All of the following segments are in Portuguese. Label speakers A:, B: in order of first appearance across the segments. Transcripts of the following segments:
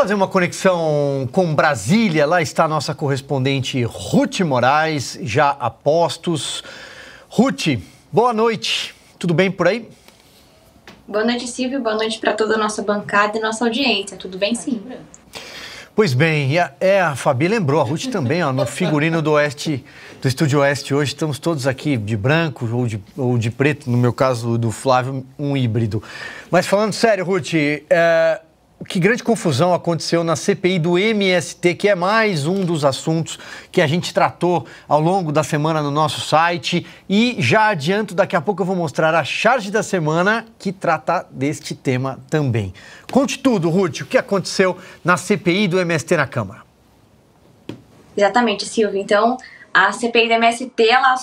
A: fazer uma conexão com Brasília. Lá está a nossa correspondente Ruth Moraes, já a postos. Ruth, boa noite. Tudo bem por aí?
B: Boa noite, Silvio. Boa noite para toda a nossa bancada e nossa audiência. Tudo bem, sim?
A: Pois bem, a Fabi lembrou, a Ruth também, ó, no figurino do Oeste, do Estúdio Oeste hoje, estamos todos aqui de branco ou de preto, no meu caso do Flávio, um híbrido. Mas falando sério, Ruth, que grande confusão aconteceu na CPI do MST, que é mais um dos assuntos que a gente tratou ao longo da semana no nosso site. E já adianto, daqui a pouco eu vou mostrar a charge da semana que trata deste tema também. Conte tudo, Ruth, o que aconteceu na CPI do MST na Câmara.
B: Exatamente, Silvio. Então, a CPI do MST, ela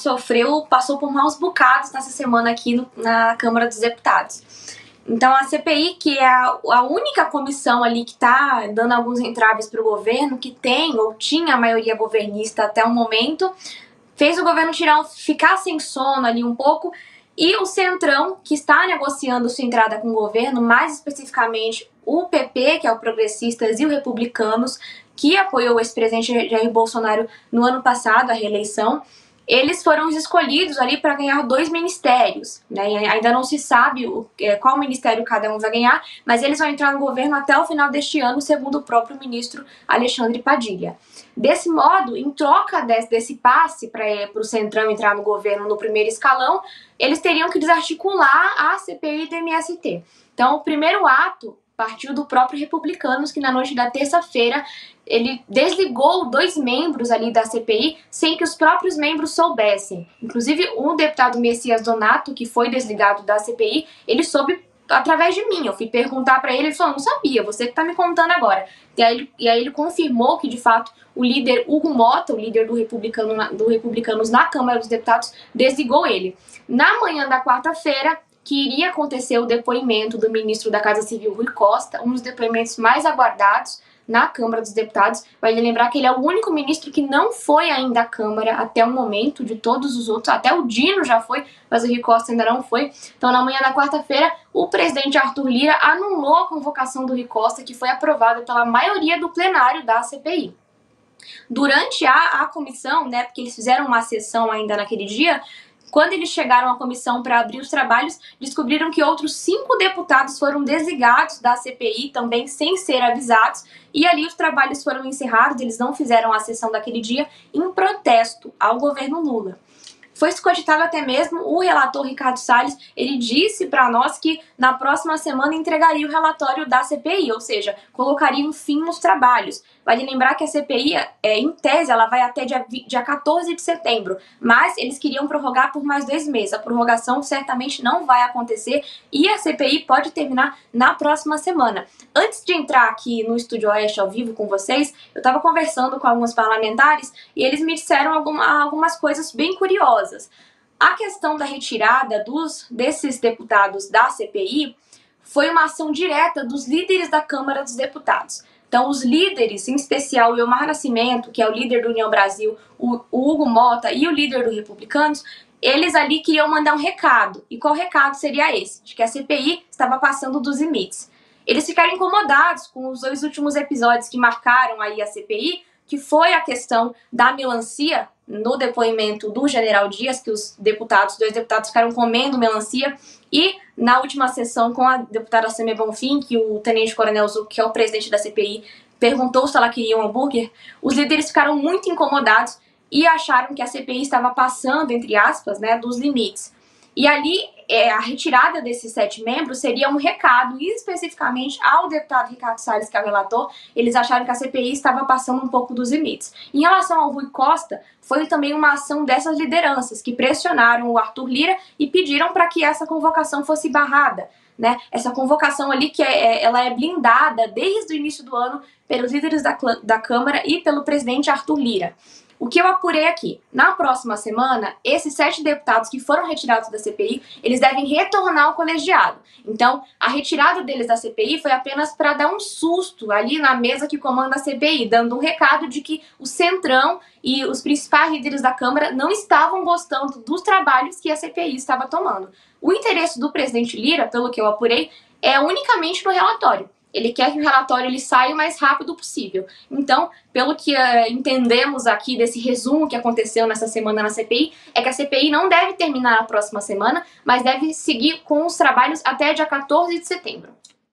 B: passou por maus bocados nessa semana aqui na Câmara dos Deputados. Então, a CPI, que é a única comissão ali que está dando alguns entraves para o governo, que tem ou tinha a maioria governista até o momento, fez o governo ficar sem sono ali um pouco, e o Centrão, que está negociando sua entrada com o governo, mais especificamente o PP, que é o Progressistas, e o Republicanos, que apoiou o ex-presidente Jair Bolsonaro no ano passado, a reeleição, eles foram os escolhidos ali para ganhar 2 ministérios, né? E ainda não se sabe qual ministério cada um vai ganhar, mas eles vão entrar no governo até o final deste ano, segundo o próprio ministro Alexandre Padilha. Desse modo, em troca desse passe para o Centrão entrar no governo no primeiro escalão, eles teriam que desarticular a CPI do MST. Então, o primeiro ato partiu do próprio Republicanos, que na noite da terça-feira ele desligou 2 membros ali da CPI sem que os próprios membros soubessem. Inclusive, o deputado Messias Donato, que foi desligado da CPI, ele soube através de mim. Eu fui perguntar para ele falou, não sabia, você que está me contando agora. E aí ele confirmou que, de fato, o líder Hugo Mota, o líder do Republicanos na Câmara dos Deputados, desligou ele. Na manhã da quarta-feira, que iria acontecer o depoimento do ministro da Casa Civil, Rui Costa, um dos depoimentos mais aguardados na Câmara dos Deputados. Vale lembrar que ele é o único ministro que não foi ainda à Câmara até o momento, de todos os outros. Até o Dino já foi, mas o Rui Costa ainda não foi. Então, na manhã da quarta-feira, o presidente Arthur Lira anulou a convocação do Rui Costa, que foi aprovada pela maioria do plenário da CPI. Durante a comissão, né, porque eles fizeram uma sessão ainda naquele dia, quando eles chegaram à comissão para abrir os trabalhos, descobriram que outros 5 deputados foram desligados da CPI, também sem ser avisados, e ali os trabalhos foram encerrados, eles não fizeram a sessão daquele dia, em protesto ao governo Lula. Foi cogitado até mesmo o relator Ricardo Salles, ele disse para nós que na próxima semana entregaria o relatório da CPI, ou seja, colocaria um fim nos trabalhos. Vale lembrar que a CPI, em tese, ela vai até dia 14 de setembro, mas eles queriam prorrogar por mais 2 meses. A prorrogação certamente não vai acontecer e a CPI pode terminar na próxima semana. Antes de entrar aqui no Estúdio Oeste ao vivo com vocês, eu estava conversando com alguns parlamentares e eles me disseram algumas coisas bem curiosas. A questão da retirada desses deputados da CPI foi uma ação direta dos líderes da Câmara dos Deputados. Então, os líderes, em especial o Elmar Nascimento, que é o líder do União Brasil, o Hugo Mota e o líder do Republicanos, eles ali queriam mandar um recado. E qual recado seria esse? De que a CPI estava passando dos limites. Eles ficaram incomodados com os 2 últimos episódios que marcaram aí a CPI, que foi a questão da melancia no depoimento do general Dias, que os 2 deputados ficaram comendo melancia, e na última sessão com a deputada Samia Bonfim, que o tenente-coronel Zuc, que é o presidente da CPI, perguntou se ela queria um hambúrguer, os líderes ficaram muito incomodados e acharam que a CPI estava passando, entre aspas, né, dos limites. E ali, a retirada desses 7 membros seria um recado, especificamente ao deputado Ricardo Salles, que é o relator. Eles acharam que a CPI estava passando um pouco dos limites. Em relação ao Rui Costa, foi também uma ação dessas lideranças que pressionaram o Arthur Lira e pediram para que essa convocação fosse barrada, né? Essa convocação ali ela é blindada desde o início do ano pelos líderes da Câmara e pelo presidente Arthur Lira. O que eu apurei aqui, na próxima semana, esses 7 deputados que foram retirados da CPI, eles devem retornar ao colegiado. Então, a retirada deles da CPI foi apenas para dar um susto ali na mesa que comanda a CPI, dando um recado de que o Centrão e os principais líderes da Câmara não estavam gostando dos trabalhos que a CPI estava tomando. O interesse do presidente Lira, pelo que eu apurei, é unicamente no relatório. Ele quer que o relatório ele saia o mais rápido possível. Então, pelo que entendemos aqui desse resumo que aconteceu nessa semana na CPI, é que a CPI não deve terminar na próxima semana, mas deve seguir com os trabalhos até dia 14 de setembro.